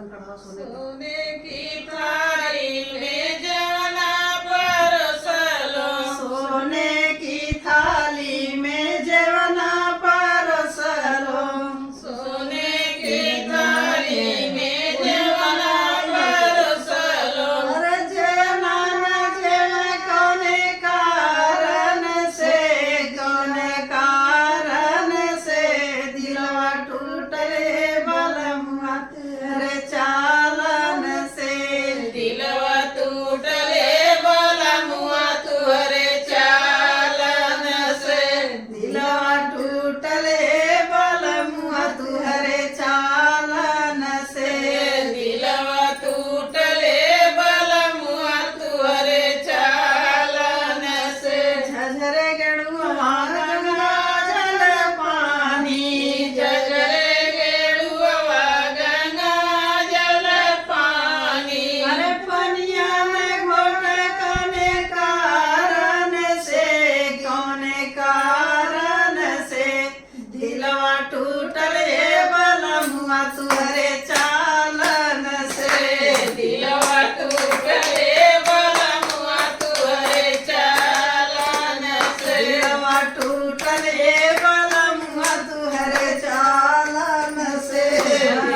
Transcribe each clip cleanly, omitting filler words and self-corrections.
कड़वा सोने की। सोने की थाली में जवना परोसलो, सोने की थाली में जेवना परोसलो, सोने की थाली में जवना परोसलो। अरे जेवना न जेवे कौने कारण से, कौने कारण से दिलवा टूटले बलमुआ तेरे चालन से। दिलवा टूटले बलमुआ तुहरे चालन से। दिलवा टूटले बलमुआ तुहरे चालन से। दिलवा टूटले बलमुआ तुहरे चालन से। झझरे गेड़ुआ गंगा जल पानी, झझरे गेड़ुआ गंगा जल पानी। अरे पनिया में घोट कौने कारण से, कौने कारण से दिलवा टूटले बलमुआ तुहरे चालन से। दिलवा टूटले बलमुआ तुहरे चालन से। दिलवा टूटले बलमुआ तुहरे चालन से।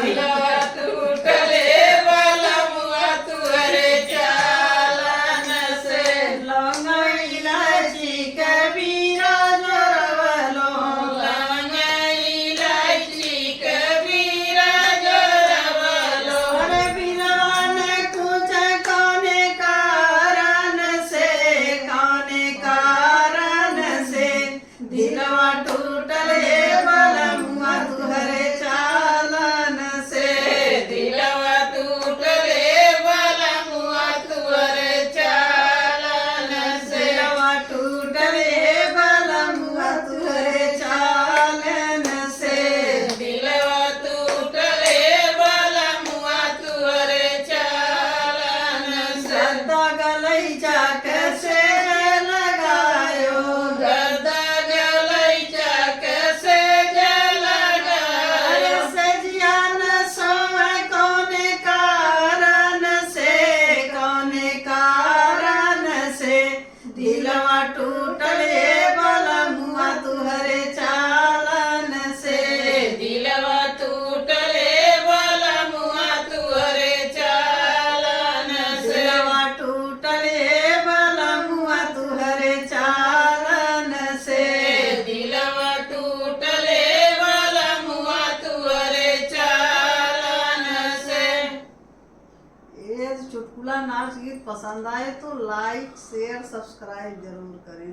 दिलवा टूटले बलमुआ तुहरे चालन से। लौंग इलायची कबीरा जोरवलो, लवंग इलायची कबीरा जोरवलो। अरे बिरवान कुछ कौने कारण से, कौने कारण से दिलवा टूटले बलमुआ तुहरे चालन से। दिलवा टूटले बलमुआ तुहरे चालन से। दिलवा टूटले बलमुआ तुहरे चालन से। दिलवा टूटले बलमुआ तुहरे चालन से। गद्दा गलैचा कैसे लगायो, गद्दा गलैचा कैसे जलगायो। सजिया न सोवे कौने कारण से, कौने कारण से दिलवा टूटले बलमुआ तुहरे चालन से। दिलवा टूटले बलमुआ तुहरे चालन से। दिलवा टूटले बलमुआ तुहरे चालन से। दिलवा टूटले बलमुआ तुहरे चालन से। ये चुटकुला नाच गीत पसंद आए तो लाइक शेयर सब्सक्राइब जरूर करें।